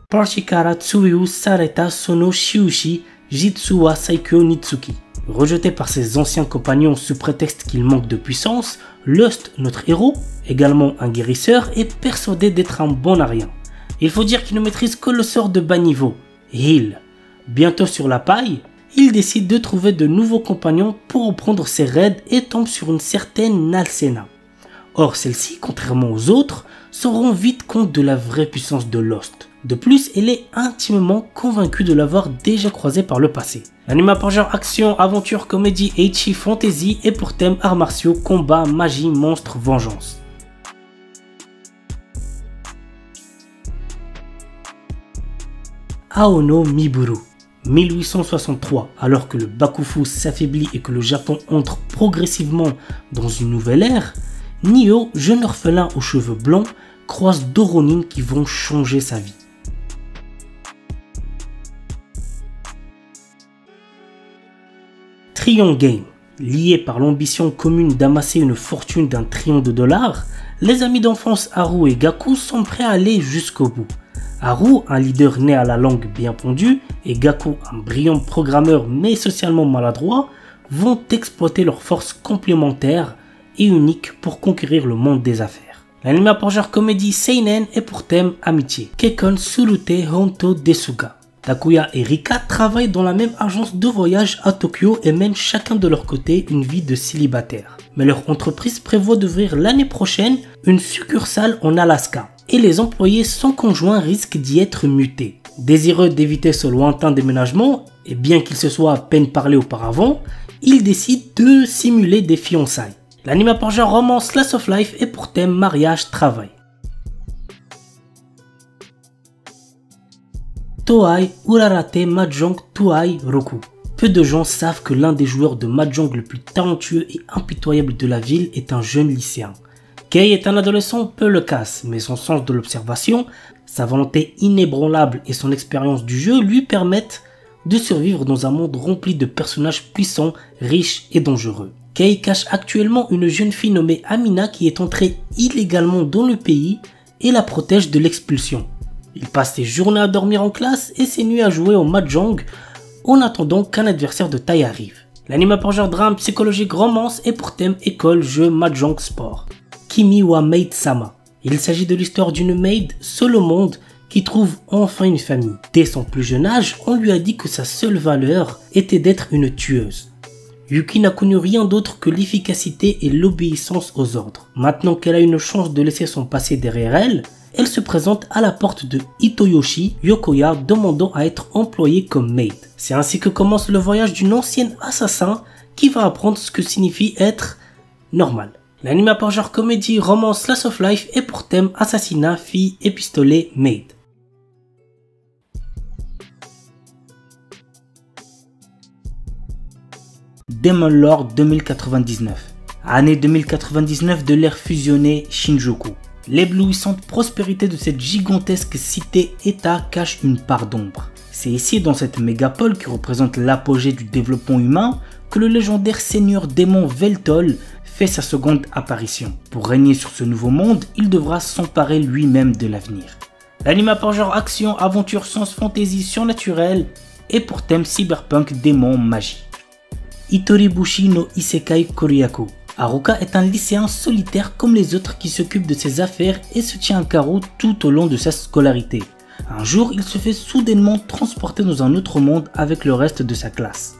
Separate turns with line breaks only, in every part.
Parshikara Tsuyu Sareta Sono Shiushi Jitsu wa Saikyo Nitsuki. Rejeté par ses anciens compagnons sous prétexte qu'il manque de puissance, Lust, notre héros, également un guérisseur, est persuadé d'être un bon à rien. Il faut dire qu'il ne maîtrise que le sort de bas niveau, Heal. Bientôt sur la paille, il décide de trouver de nouveaux compagnons pour reprendre ses raids et tombe sur une certaine Nalsena. Or celle-ci, contrairement aux autres, se rend vite compte de la vraie puissance de Lust. De plus, elle est intimement convaincue de l'avoir déjà croisé par le passé. L'anime a pour genre action, aventure, comédie, ecchi, fantasy et pour thème arts martiaux, combat, magie, monstres, vengeance. Aono Miburu, 1863, alors que le Bakufu s'affaiblit et que le Japon entre progressivement dans une nouvelle ère, Nio, jeune orphelin aux cheveux blancs, croise deux Ronin qui vont changer sa vie. Trion Game. Liés par l'ambition commune d'amasser une fortune d'1 trillion de dollars, les amis d'enfance Haru et Gaku sont prêts à aller jusqu'au bout. Haru, un leader né à la langue bien pondue, et Gaku, un brillant programmeur mais socialement maladroit, vont exploiter leurs forces complémentaires et uniques pour conquérir le monde des affaires. L'anime a pour genre comédie seinen et pour thème amitié. Kekkon Surute Honto Desuga. Takuya et Rika travaillent dans la même agence de voyage à Tokyo et mènent chacun de leur côté une vie de célibataire. Mais leur entreprise prévoit d'ouvrir l'année prochaine une succursale en Alaska. Et les employés sans conjoint risquent d'y être mutés. Désireux d'éviter ce lointain déménagement, et bien qu'ils se soient à peine parlé auparavant, ils décident de simuler des fiançailles. L'anime a pour genre romance slice of life et pour thème mariage travail. Toei Urarate Mahjong Tuai Roku. Peu de gens savent que l'un des joueurs de Mahjong le plus talentueux et impitoyable de la ville est un jeune lycéen. Kei est un adolescent peu loquace, mais son sens de l'observation, sa volonté inébranlable et son expérience du jeu lui permettent de survivre dans un monde rempli de personnages puissants, riches et dangereux. Kei cache actuellement une jeune fille nommée Amina qui est entrée illégalement dans le pays et la protège de l'expulsion. Il passe ses journées à dormir en classe et ses nuits à jouer au Mahjong en attendant qu'un adversaire de taille arrive. L'anime a pour genre drame, psychologique, romance et pour thème école, jeu, Mahjong, sport. Kimi wa Maid Sama. Il s'agit de l'histoire d'une maid seule au monde qui trouve enfin une famille. Dès son plus jeune âge, on lui a dit que sa seule valeur était d'être une tueuse. Yuki n'a connu rien d'autre que l'efficacité et l'obéissance aux ordres. Maintenant qu'elle a une chance de laisser son passé derrière elle, elle se présente à la porte de Hitoyoshi Yokoya demandant à être employée comme maid. C'est ainsi que commence le voyage d'une ancienne assassin qui va apprendre ce que signifie être normal. L'anime a pour genre comédie, romance, slice of life et pour thème assassinat, fille et pistolet, maid. Demon Lord 2099. Année 2099 de l'ère fusionnée Shinjuku. L'éblouissante prospérité de cette gigantesque cité-état cache une part d'ombre. C'est ici, dans cette mégapole qui représente l'apogée du développement humain, que le légendaire seigneur démon Veltol fait sa seconde apparition. Pour régner sur ce nouveau monde, il devra s'emparer lui-même de l'avenir. L'anime a pour genre action, aventure, science, fantasy, surnaturel et pour thème cyberpunk, démon, magie. Itoribushi no Isekai Koryaku. Haruka est un lycéen solitaire comme les autres qui s'occupe de ses affaires et se tient à carreau tout au long de sa scolarité. Un jour, il se fait soudainement transporter dans un autre monde avec le reste de sa classe.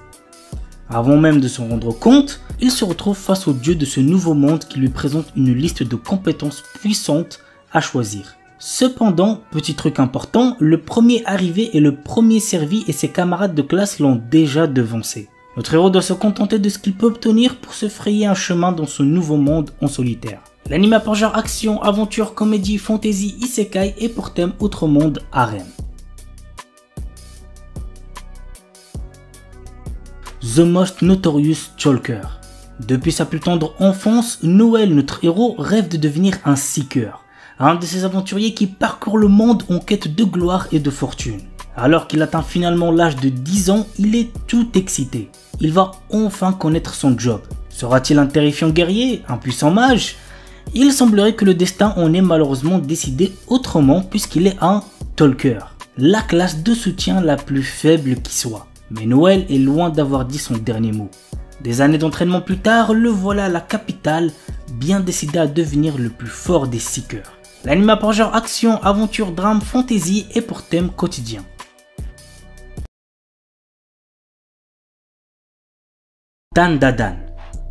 Avant même de s'en rendre compte, il se retrouve face au dieu de ce nouveau monde qui lui présente une liste de compétences puissantes à choisir. Cependant, petit truc important, le premier arrivé est le premier servi et ses camarades de classe l'ont déjà devancé. Notre héros doit se contenter de ce qu'il peut obtenir pour se frayer un chemin dans ce nouveau monde en solitaire. L'anime a pour genre action, aventure, comédie, fantasy, isekai et pour thème autre monde, harem. The Most Notorious Chalker. Depuis sa plus tendre enfance, Noël, notre héros, rêve de devenir un seeker, un de ces aventuriers qui parcourent le monde en quête de gloire et de fortune. Alors qu'il atteint finalement l'âge de 10 ans, il est tout excité. Il va enfin connaître son job. Sera-t-il un terrifiant guerrier, un puissant mage? Il semblerait que le destin en ait malheureusement décidé autrement puisqu'il est un talker, la classe de soutien la plus faible qui soit. Mais Noël est loin d'avoir dit son dernier mot. Des années d'entraînement plus tard, le voilà à la capitale, bien décidé à devenir le plus fort des Seekers. L'anime a pour genre action, aventure, drame, fantasy et pour thème quotidien. Dandadan.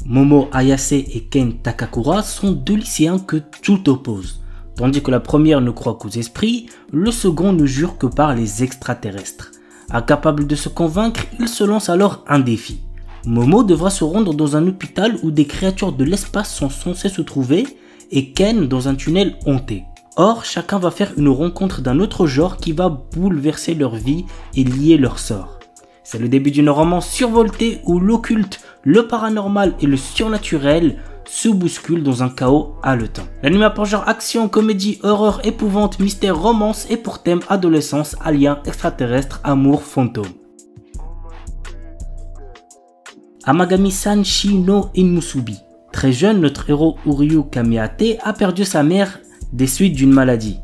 Momo Ayase et Ken Takakura sont deux lycéens que tout oppose. Tandis que la première ne croit qu'aux esprits, le second ne jure que par les extraterrestres. Incapable de se convaincre, il se lance alors un défi. Momo devra se rendre dans un hôpital où des créatures de l'espace sont censées se trouver et Ken dans un tunnel hanté. Or, chacun va faire une rencontre d'un autre genre qui va bouleverser leur vie et lier leur sort. C'est le début d'une romance survoltée où l'occulte, le paranormal et le surnaturel se bousculent dans un chaos haletant. L'anime a pour genre action, comédie, horreur, épouvante, mystère, romance et pour thème adolescence, alien, extraterrestre, amour, fantôme. Amagami-san Shi no Inmusubi. Très jeune, notre héros Uryu Kameate a perdu sa mère des suites d'une maladie.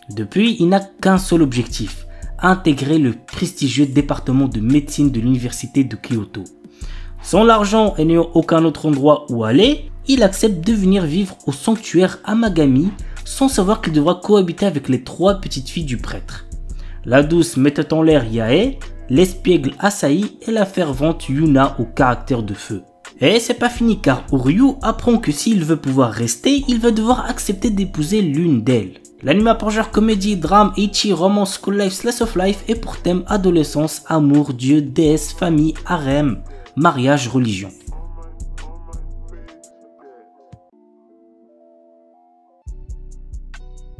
Depuis, il n'a qu'un seul objectif, intégrer le prestigieux département de médecine de l'université de Kyoto. Sans l'argent et n'ayant aucun autre endroit où aller, il accepte de venir vivre au sanctuaire Amagami sans savoir qu'il devra cohabiter avec les 3 petites filles du prêtre. La douce mettait en l'air Yae, l'espiègle Asahi et la fervente Yuna au caractère de feu. Et c'est pas fini car Uryu apprend que s'il veut pouvoir rester, il va devoir accepter d'épouser l'une d'elles. L'anime a pour genre comédie, drame, ecchi, romance, school life, slice of life et pour thème adolescence, amour, dieu, déesse, famille, harem, mariage, religion.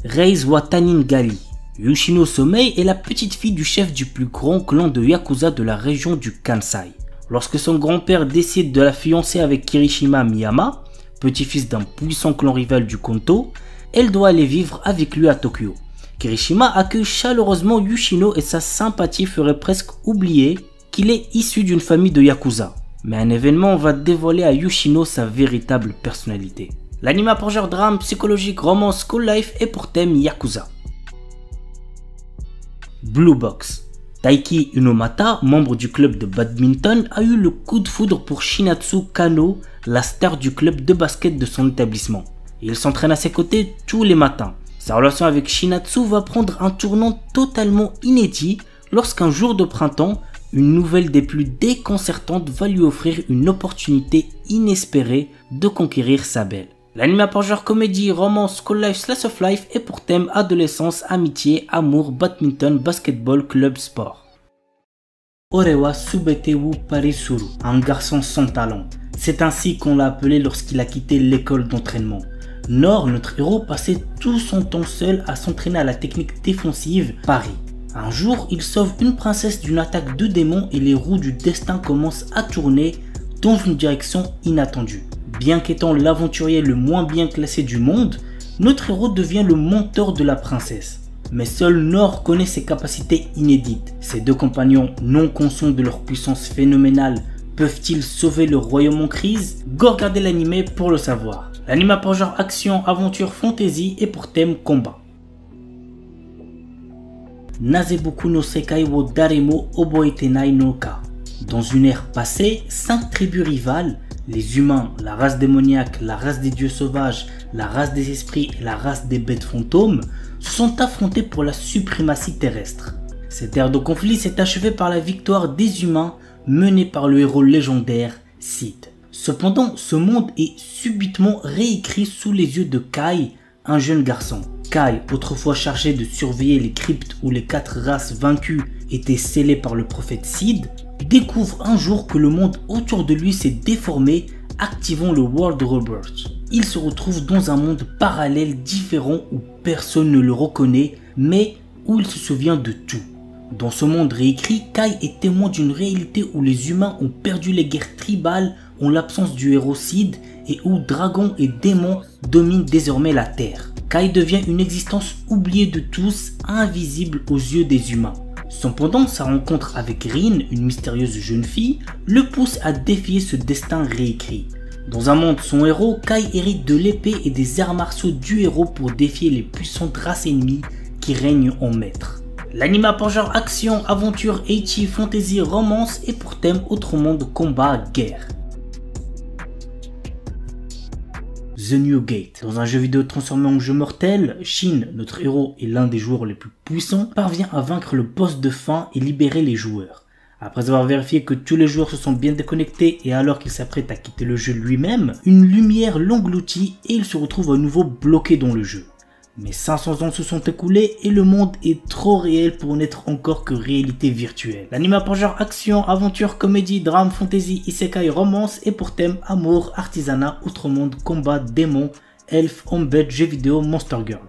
Reise wa Taningali. Yoshino Somei est la petite fille du chef du plus grand clan de Yakuza de la région du Kansai. Lorsque son grand-père décide de la fiancer avec Kirishima Miyama, petit-fils d'un puissant clan rival du Kanto, elle doit aller vivre avec lui à Tokyo. Kirishima accueille chaleureusement Yoshino et sa sympathie ferait presque oublier qu'il est issu d'une famille de Yakuza. Mais un événement va dévoiler à Yoshino sa véritable personnalité. L'anime a pour genre drame, psychologique, romance, school life et pour thème Yakuza. Blue Box. Taiki Unomata, membre du club de badminton, a eu le coup de foudre pour Shinatsu Kano, la star du club de basket de son établissement. Il s'entraîne à ses côtés tous les matins. Sa relation avec Shinatsu va prendre un tournant totalement inédit lorsqu'un jour de printemps, une nouvelle des plus déconcertantes va lui offrir une opportunité inespérée de conquérir sa belle. L'anime a pour genre comédie, romance, school life, slice of life et pour thème adolescence, amitié, amour, badminton, basketball, club, sport. Orewa Subetewu Parisuru, un garçon sans talent. C'est ainsi qu'on l'a appelé lorsqu'il a quitté l'école d'entraînement. Nord, notre héros, passait tout son temps seul à s'entraîner à la technique défensive Paris. Un jour, il sauve une princesse d'une attaque de démons et les roues du destin commencent à tourner dans une direction inattendue. Bien qu'étant l'aventurier le moins bien classé du monde, notre héros devient le mentor de la princesse. Mais seul Nord connaît ses capacités inédites. Ses 2 compagnons, non conscients de leur puissance phénoménale, peuvent-ils sauver le royaume en crise? Go regarder l'anime pour le savoir. L'anime a pour genre action, aventure, fantasy et pour thème combat. Nazeboku no Sekai wo Daremo Oboetenai no Ka. Dans une ère passée, 5 tribus rivales, les humains, la race démoniaque, la race des dieux sauvages, la race des esprits et la race des bêtes fantômes, se sont affrontés pour la suprématie terrestre. Cette ère de conflit s'est achevée par la victoire des humains menée par le héros légendaire Sid. Cependant, ce monde est subitement réécrit sous les yeux de Kai, un jeune garçon. Kai, autrefois chargé de surveiller les cryptes où les 4 races vaincues étaient scellées par le prophète Sid, découvre un jour que le monde autour de lui s'est déformé, activant le World Rebirth. Il se retrouve dans un monde parallèle différent où personne ne le reconnaît, mais où il se souvient de tout. Dans ce monde réécrit, Kai est témoin d'une réalité où les humains ont perdu les guerres tribales en l'absence du héros Sid et où dragons et démons dominent désormais la Terre. Kai devient une existence oubliée de tous, invisible aux yeux des humains. Cependant, sa rencontre avec Rin, une mystérieuse jeune fille, le pousse à défier ce destin réécrit. Dans un monde sans héros, Kai hérite de l'épée et des arts martiaux du héros pour défier les puissantes races ennemies qui règnent en maître. L'anime a pour genre action, aventure, ecchi, fantasy, romance et pour thème autre monde, combat, guerre. The New Gate. Dans un jeu vidéo transformé en jeu mortel, Shin, notre héros et l'un des joueurs les plus puissants, parvient à vaincre le boss de fin et libérer les joueurs. Après avoir vérifié que tous les joueurs se sont bien déconnectés et alors qu'il s'apprête à quitter le jeu lui-même, une lumière l'engloutit et il se retrouve à nouveau bloqué dans le jeu. Mais 500 ans se sont écoulés et le monde est trop réel pour n'être encore que réalité virtuelle. L'anime a pour genre action, aventure, comédie, drame, fantasy, isekai, romance et pour thème amour, artisanat, outre-monde, combat, démons, elfes, hombed, jeux vidéo, monster girl.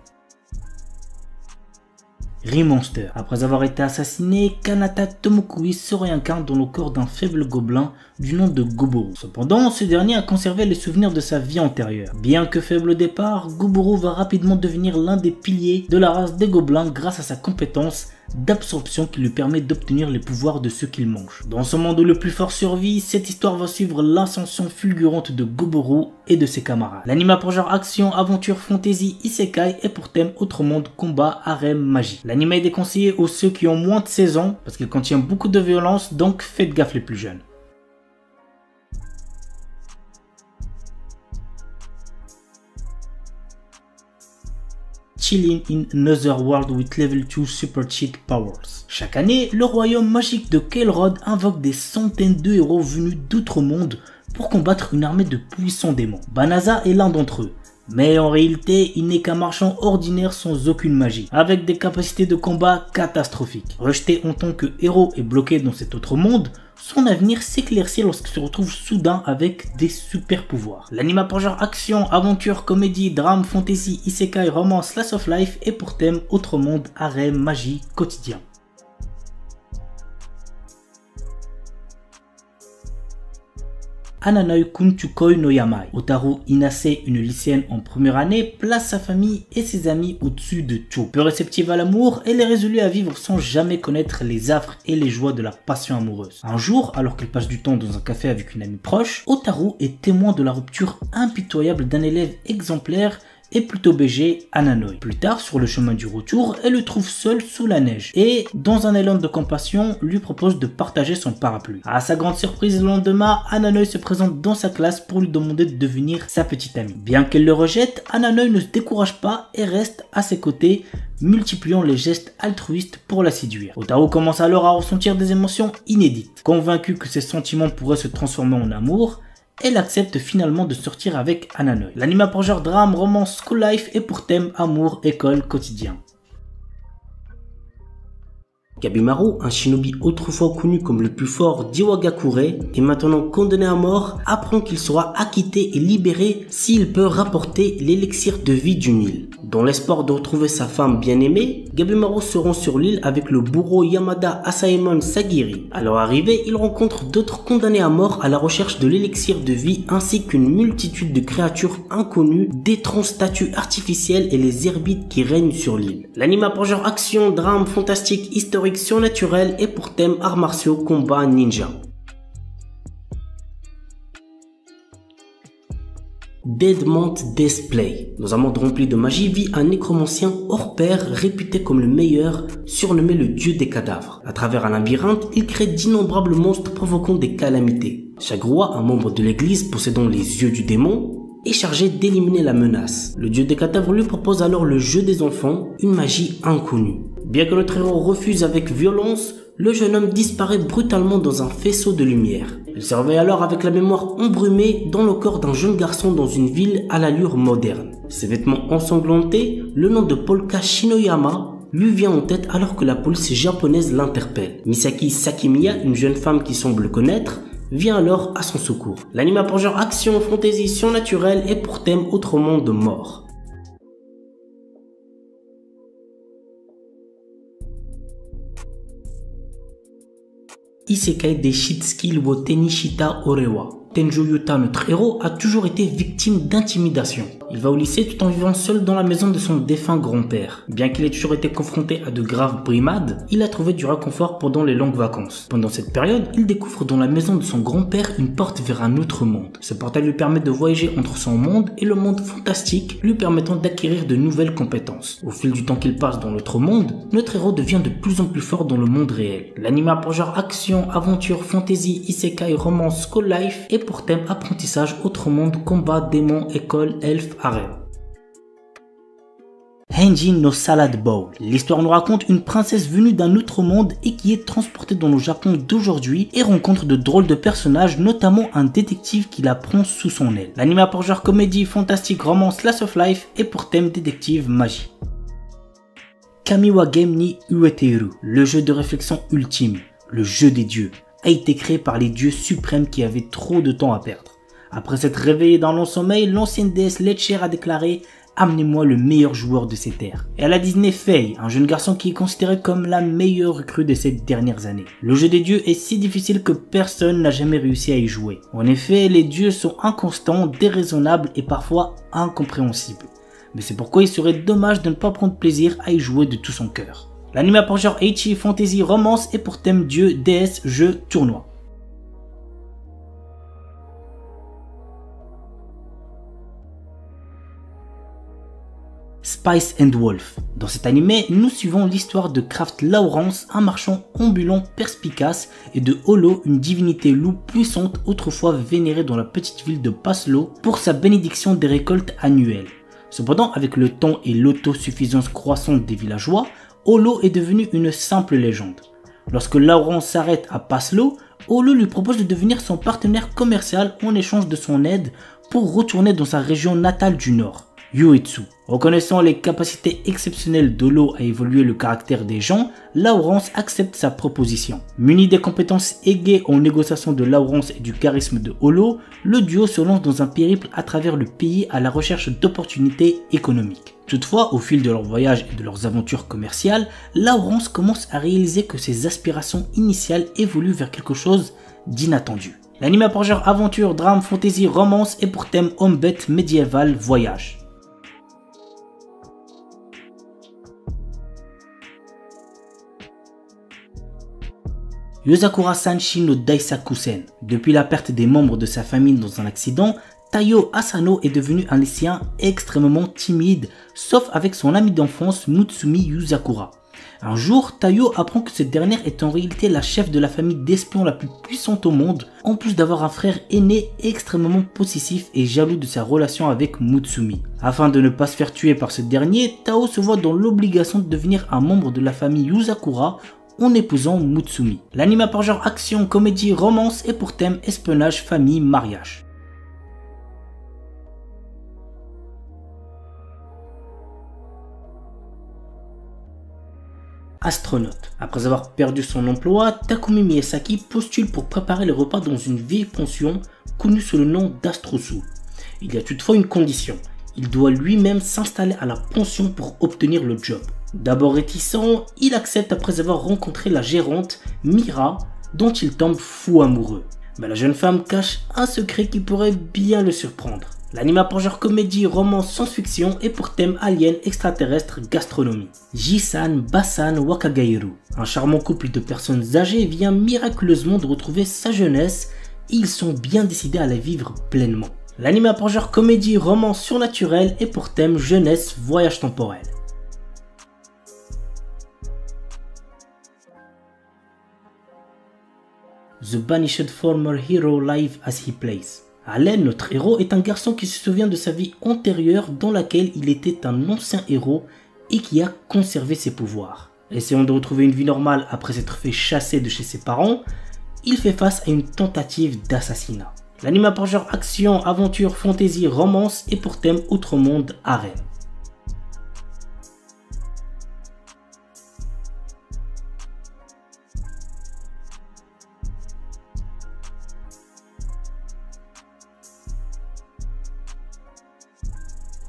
Remonster. Après avoir été assassiné, Kanata Tomokui se réincarne dans le corps d'un faible gobelin du nom de Goboro. Cependant, ce dernier a conservé les souvenirs de sa vie antérieure. Bien que faible au départ, Goboro va rapidement devenir l'un des piliers de la race des gobelins grâce à sa compétence d'absorption qui lui permet d'obtenir les pouvoirs de ceux qu'il mange. Dans ce monde où le plus fort survit, cette histoire va suivre l'ascension fulgurante de Goboro et de ses camarades. L'anime a pour genre action, aventure, fantasy, isekai et pour thème autre monde, combat, harem, magie. L'anime est déconseillé aux ceux qui ont moins de 16 ans parce qu'il contient beaucoup de violence, donc faites gaffe les plus jeunes. Chilling in Another World with Level 2 Super Cheat Powers. Chaque année, le royaume magique de Kael'Rod invoque des centaines de héros venus d'outre-monde pour combattre une armée de puissants démons. Banaza est l'un d'entre eux. Mais en réalité, il n'est qu'un marchand ordinaire sans aucune magie, avec des capacités de combat catastrophiques. Rejeté en tant que héros et bloqué dans cet autre monde, son avenir s'éclaircit lorsqu'il se retrouve soudain avec des super pouvoirs. L'anime a pour genre action, aventure, comédie, drame, fantasy, isekai, romance, slice of life et pour thème autre monde, harem, magie, quotidien. Ananoi Kunchukoi no Yamai. Otaru Inase, une lycéenne en première année, place sa famille et ses amis au-dessus de tout. Peu réceptive à l'amour, elle est résolue à vivre sans jamais connaître les affres et les joies de la passion amoureuse. Un jour, alors qu'elle passe du temps dans un café avec une amie proche, Otaru est témoin de la rupture impitoyable d'un élève exemplaire et plutôt BG, Ananoi. Plus tard, sur le chemin du retour, elle le trouve seul sous la neige et, dans un élan de compassion, lui propose de partager son parapluie. À sa grande surprise, le lendemain, Ananoi se présente dans sa classe pour lui demander de devenir sa petite amie. Bien qu'elle le rejette, Ananoi ne se décourage pas et reste à ses côtés, multipliant les gestes altruistes pour la séduire. Otaru commence alors à ressentir des émotions inédites. Convaincue que ses sentiments pourraient se transformer en amour, elle accepte finalement de sortir avec Ananoi. L'anime a pour genre drame, romance, school life et pour thème amour, école, quotidien. Gabimaru, un shinobi autrefois connu comme le plus fort d'Iwagakure et maintenant condamné à mort, apprend qu'il sera acquitté et libéré s'il peut rapporter l'élixir de vie d'une île. Dans l'espoir de retrouver sa femme bien-aimée, Gabimaru se rend sur l'île avec le bourreau Yamada Asaemon Sagiri. À leur arrivée, il rencontre d'autres condamnés à mort à la recherche de l'élixir de vie ainsi qu'une multitude de créatures inconnues, d'étranges statues artificielles et les herbites qui règnent sur l'île. L'anime a pour genre action, drame, fantastique, historique, surnaturel et pour thème arts martiaux, combat, ninja. Deadmont Display. Dans un monde rempli de magie vit un nécromancien hors pair réputé comme le meilleur, surnommé le dieu des cadavres. À travers un labyrinthe, il crée d'innombrables monstres provoquant des calamités. Chaque roi, un membre de l'église possédant les yeux du démon, est chargé d'éliminer la menace. Le dieu des cadavres lui propose alors le jeu des enfants, une magie inconnue. Bien que notre héros refuse avec violence, le jeune homme disparaît brutalement dans un faisceau de lumière. Il se réveille alors avec la mémoire embrumée dans le corps d'un jeune garçon dans une ville à l'allure moderne. Ses vêtements ensanglantés, le nom de Polka Shinoyama lui vient en tête alors que la police japonaise l'interpelle. Misaki Sakimiya, une jeune femme qui semble le connaître, vient alors à son secours. L'anime a pour genre action, fantasy, surnaturel et pour thème autre monde de mort. Isekai de Shitsuki wo Tenishita Orewa. Tenjo Yota, notre héros, a toujours été victime d'intimidation. Il va au lycée tout en vivant seul dans la maison de son défunt grand-père. Bien qu'il ait toujours été confronté à de graves brimades, il a trouvé du réconfort pendant les longues vacances. Pendant cette période, il découvre dans la maison de son grand-père une porte vers un autre monde. Ce portail lui permet de voyager entre son monde et le monde fantastique, lui permettant d'acquérir de nouvelles compétences. Au fil du temps qu'il passe dans l'autre monde, notre héros devient de plus en plus fort dans le monde réel. L'anime a pour genre action, aventure, fantasy, isekai, romance, school life et pour thème apprentissage, autre monde, combat, démons, école, elfes, harem. Henji no Salad Bowl. L'histoire nous raconte une princesse venue d'un autre monde et qui est transportée dans le Japon d'aujourd'hui et rencontre de drôles de personnages, notamment un détective qui la prend sous son aile. L'anime a pour genre comédie, fantastique, romance, slice of life et pour thème détective, magie. Kamiwa Game ni Ueteru, le jeu de réflexion ultime, le jeu des dieux, a été créé par les dieux suprêmes qui avaient trop de temps à perdre. Après s'être réveillé dans long sommeil, l'ancienne déesse Letcher a déclaré « Amenez-moi le meilleur joueur de ces terres ». Et elle a désigné Fei, un jeune garçon qui est considéré comme la meilleure recrue de ces dernières années. Le jeu des dieux est si difficile que personne n'a jamais réussi à y jouer. En effet, les dieux sont inconstants, déraisonnables et parfois incompréhensibles. Mais c'est pourquoi il serait dommage de ne pas prendre plaisir à y jouer de tout son cœur. L'anime a pour genre ecchi, fantasy, romance et pour thème dieu, déesse, jeu, tournoi. Spice and Wolf. Dans cet animé, nous suivons l'histoire de Kraft Lawrence, un marchand ambulant perspicace, et de Holo, une divinité loup puissante autrefois vénérée dans la petite ville de Paslo pour sa bénédiction des récoltes annuelles. Cependant, avec le temps et l'autosuffisance croissante des villageois, Holo est devenu une simple légende. Lorsque Lawrence s'arrête à Paslo, Holo lui propose de devenir son partenaire commercial en échange de son aide pour retourner dans sa région natale du nord, Uetsu. Reconnaissant les capacités exceptionnelles d'Holo à évoluer le caractère des gens, Lawrence accepte sa proposition. Muni des compétences aiguës en négociation de Lawrence et du charisme de Holo, le duo se lance dans un périple à travers le pays à la recherche d'opportunités économiques. Toutefois, au fil de leur voyage et de leurs aventures commerciales, Lawrence commence à réaliser que ses aspirations initiales évoluent vers quelque chose d'inattendu. L'anime a pour genre aventure, drame, fantasy, romance et pour thème homme-bête, médiéval, voyage. Yozakura Sanshi no Daisakusen. Depuis la perte des membres de sa famille dans un accident, Taiyo Asano est devenu un lycéen extrêmement timide, sauf avec son ami d'enfance Mutsumi Yuzakura. Un jour, Taiyo apprend que cette dernière est en réalité la chef de la famille d'espions la plus puissante au monde, en plus d'avoir un frère aîné extrêmement possessif et jaloux de sa relation avec Mutsumi. Afin de ne pas se faire tuer par ce dernier, Tao se voit dans l'obligation de devenir un membre de la famille Yuzakura en épousant Mutsumi. L'anime a pour genre action, comédie, romance et pour thème espionnage, famille, mariage. Astronaute. Après avoir perdu son emploi, Takumi Miyazaki postule pour préparer les repas dans une vieille pension connue sous le nom d'Astrosu. Il y a toutefois une condition. Il doit lui-même s'installer à la pension pour obtenir le job. D'abord réticent, il accepte après avoir rencontré la gérante, Mira, dont il tombe fou amoureux. Mais la jeune femme cache un secret qui pourrait bien le surprendre. L'anime a pour genre comédie, romance, science-fiction et pour thème alien, extraterrestre, gastronomie. Jisan Basan Wakagairu. Un charmant couple de personnes âgées vient miraculeusement de retrouver sa jeunesse et ils sont bien décidés à la vivre pleinement. L'anime a pour genre comédie, romance surnaturelle et pour thème jeunesse, voyage temporel. The Banished Former Hero Live as He Plays. Allen, notre héros, est un garçon qui se souvient de sa vie antérieure dans laquelle il était un ancien héros et qui a conservé ses pouvoirs. Essayant de retrouver une vie normale après s'être fait chasser de chez ses parents, il fait face à une tentative d'assassinat. L'anime a pour genre action, aventure, fantasy, romance et pour thème outre monde, harem.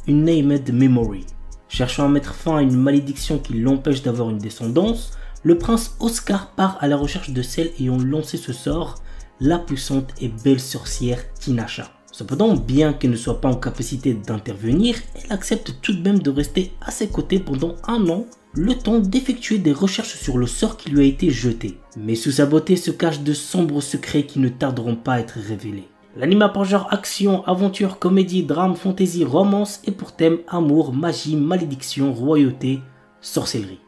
Une Named Memory. Cherchant à mettre fin à une malédiction qui l'empêche d'avoir une descendance, le prince Oscar part à la recherche de celle ayant lancé ce sort, la puissante et belle sorcière Tinasha. Cependant, bien qu'elle ne soit pas en capacité d'intervenir, elle accepte tout de même de rester à ses côtés pendant un an, le temps d'effectuer des recherches sur le sort qui lui a été jeté. Mais sous sa beauté se cachent de sombres secrets qui ne tarderont pas à être révélés. L'anime a pour genre action, aventure, comédie, drame, fantasy, romance et pour thème amour, magie, malédiction, royauté, sorcellerie.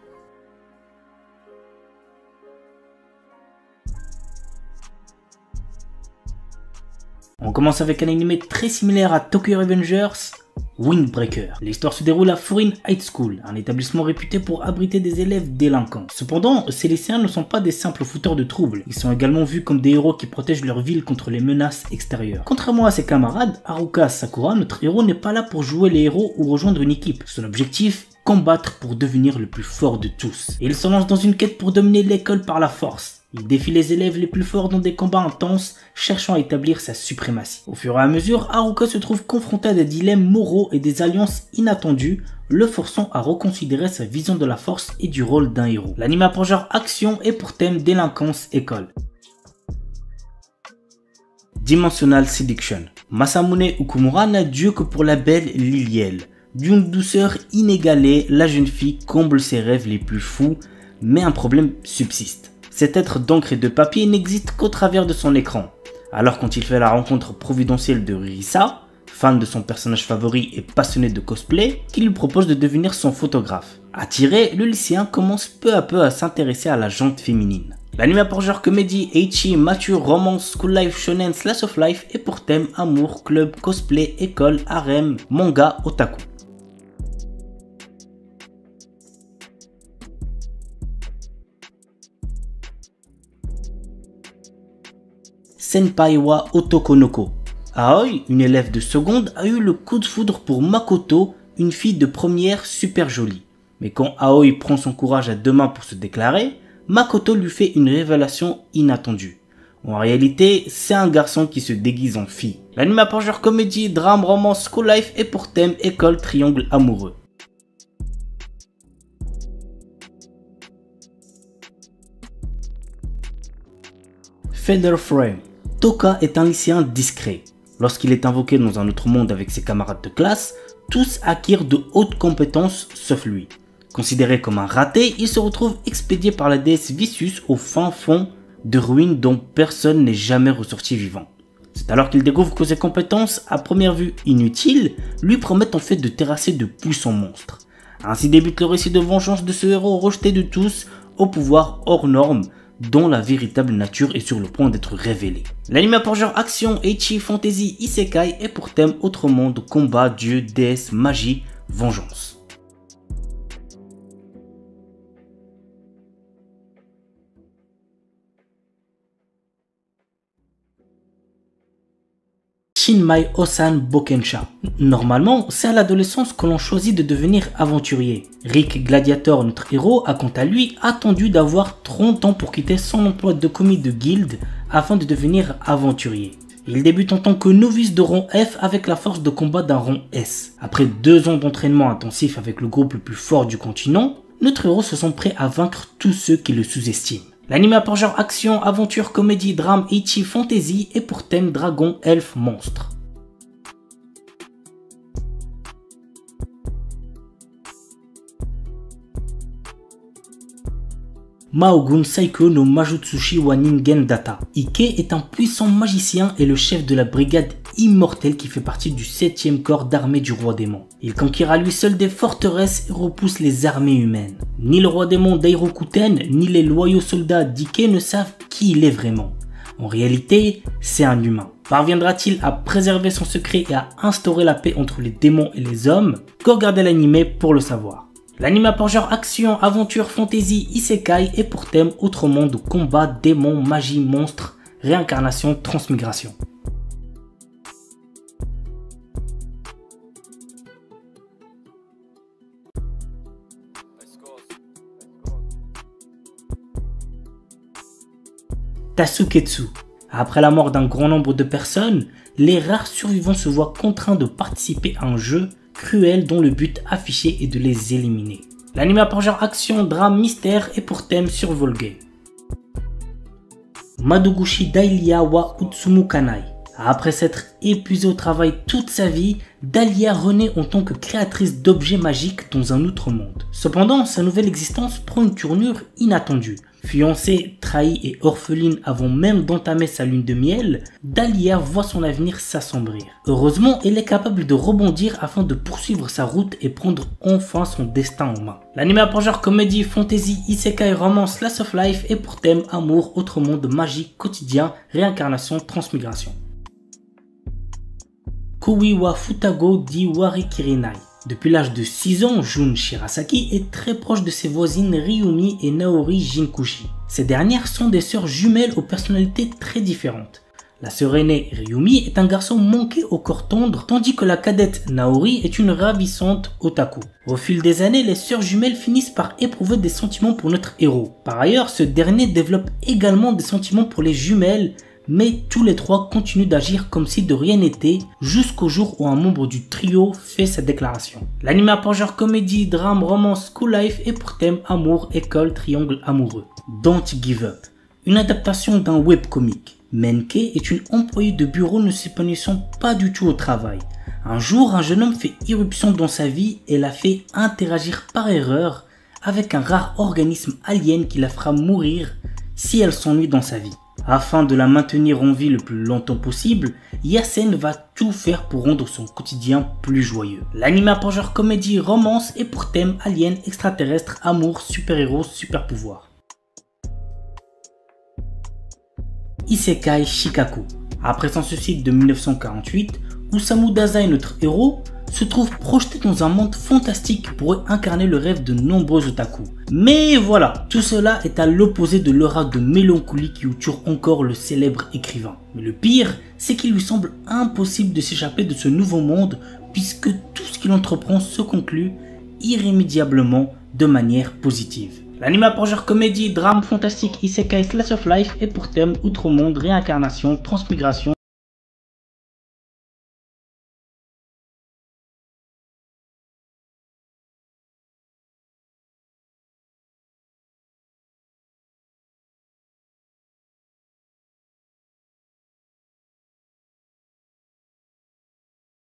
On commence avec un anime très similaire à Tokyo Revengers, Windbreaker. L'histoire se déroule à Furin High School, un établissement réputé pour abriter des élèves délinquants. Cependant, ces lycéens ne sont pas des simples fouteurs de troubles, ils sont également vus comme des héros qui protègent leur ville contre les menaces extérieures. Contrairement à ses camarades, Haruka Sakura, notre héros n'est pas là pour jouer les héros ou rejoindre une équipe. Son objectif, combattre pour devenir le plus fort de tous. Et il se lance dans une quête pour dominer l'école par la force. Il défie les élèves les plus forts dans des combats intenses, cherchant à établir sa suprématie. Au fur et à mesure, Haruka se trouve confronté à des dilemmes moraux et des alliances inattendues, le forçant à reconsidérer sa vision de la force et du rôle d'un héros. L'anime a pour genre action et pour thème délinquance école. Dimensional Seduction. Masamune Okumura n'a Dieu que pour la belle Liliel. D'une douceur inégalée, la jeune fille comble ses rêves les plus fous, mais un problème subsiste. Cet être d'encre et de papier n'existe qu'au travers de son écran. Alors quand il fait la rencontre providentielle de Risa, fan de son personnage favori et passionné de cosplay, qui lui propose de devenir son photographe. Attiré, le lycéen commence peu à peu à s'intéresser à la jante féminine. L'anime a pour genre comédie, ecchi, mature, romance, school life, shonen, slice of life et pour thème amour, club, cosplay, école, harem, manga, otaku. Senpai wa Otokonoko. Aoi, une élève de seconde, a eu le coup de foudre pour Makoto, une fille de première super jolie. Mais quand Aoi prend son courage à deux mains pour se déclarer, Makoto lui fait une révélation inattendue. En réalité, c'est un garçon qui se déguise en fille. L'anime a pour genre comédie, drame, romance, school life et pour thème école, triangle amoureux. Feather Frame. Toka est un lycéen discret. Lorsqu'il est invoqué dans un autre monde avec ses camarades de classe, tous acquièrent de hautes compétences sauf lui. Considéré comme un raté, il se retrouve expédié par la déesse Vicious au fin fond de ruines dont personne n'est jamais ressorti vivant. C'est alors qu'il découvre que ses compétences, à première vue inutiles, lui promettent en fait de terrasser de puissants monstres. Ainsi débute le récit de vengeance de ce héros rejeté de tous, au pouvoir hors norme, dont la véritable nature est sur le point d'être révélée. L'anime a pour genre action, ecchi, fantasy, isekai et pour thème autre monde, combat, dieu, déesse, magie, vengeance. Shinmai Osan Bokensha. Normalement, c'est à l'adolescence que l'on choisit de devenir aventurier. Rick Gladiator, notre héros, a quant à lui attendu d'avoir 30 ans pour quitter son emploi de commis de guilde afin de devenir aventurier. Il débute en tant que novice de rang F avec la force de combat d'un rang S. Après 2 ans d'entraînement intensif avec le groupe le plus fort du continent, notre héros se sent prêt à vaincre tous ceux qui le sous-estiment. L'anime a pour genre action, aventure, comédie, drame, ecchi, fantasy et pour thème dragon, elfe, monstre. Maogun Saikyo no Majutsushi wa Ningen Data. Ike est un puissant magicien et le chef de la brigade immortelle qui fait partie du 7e corps d'armée du roi démon. Il conquiert à lui seul des forteresses et repousse les armées humaines. Ni le roi démon Dairokuten, ni les loyaux soldats d'Ike ne savent qui il est vraiment. En réalité, c'est un humain. Parviendra-t-il à préserver son secret et à instaurer la paix entre les démons et les hommes? Que regarder l'anime pour le savoir. L'anime a pour genre action, aventure, fantasy, isekai et pour thème autre monde, combat, démons, magie, monstres, réincarnation, transmigration. Tasuketsu. Après la mort d'un grand nombre de personnes, les rares survivants se voient contraints de participer à un jeu cruel dont le but affiché est de les éliminer. L'anime a pour genre action, drame, mystère et pour thème survival game. Madoguchi Dailia wa Utsumu Kanai. Après s'être épuisée au travail toute sa vie, Dahlia renaît en tant que créatrice d'objets magiques dans un autre monde. Cependant, sa nouvelle existence prend une tournure inattendue. Fiancée, trahie et orpheline avant même d'entamer sa lune de miel, Dahlia voit son avenir s'assombrir. Heureusement, elle est capable de rebondir afin de poursuivre sa route et prendre enfin son destin en main. L'anime a pour genre comédie, fantasy, isekai, romance, slice of life et pour thème amour, autre monde, magie, quotidien, réincarnation, transmigration. Koui wa Futago di Warikirinai. Depuis l'âge de 6 ans, Jun Shirasaki est très proche de ses voisines Ryumi et Naori Jinkushi. Ces dernières sont des sœurs jumelles aux personnalités très différentes. La sœur aînée Ryumi est un garçon manqué au corps tendre, tandis que la cadette Naori est une ravissante otaku. Au fil des années, les sœurs jumelles finissent par éprouver des sentiments pour notre héros. Par ailleurs, ce dernier développe également des sentiments pour les jumelles, mais tous les trois continuent d'agir comme si de rien n'était jusqu'au jour où un membre du trio fait sa déclaration. L'anime a pour genre comédie, drame, romance, school life et pour thème amour, école, triangle amoureux. Don't Give Up, une adaptation d'un webcomic. Menke est une employée de bureau ne s'épanouissant pas du tout au travail. Un jour, un jeune homme fait irruption dans sa vie et la fait interagir par erreur avec un rare organisme alien qui la fera mourir si elle s'ennuie dans sa vie. Afin de la maintenir en vie le plus longtemps possible, Yasen va tout faire pour rendre son quotidien plus joyeux. L'anime a pour genre comédie, romance et pour thème alien, extraterrestre, amour, super-héros, super-pouvoir. Isekai Shikaku. Après son suicide de 1948, Osamu Dazai, notre héros, se trouve projeté dans un monde fantastique pour incarner le rêve de nombreux otaku. Mais voilà, tout cela est à l'opposé de l'aura de mélancolie qui entoure encore le célèbre écrivain. Mais le pire, c'est qu'il lui semble impossible de s'échapper de ce nouveau monde puisque tout ce qu'il entreprend se conclut irrémédiablement de manière positive. L'anime a pour genre comédie, drame, fantastique, isekai, slice of life et pour thème outre-monde, réincarnation, transmigration.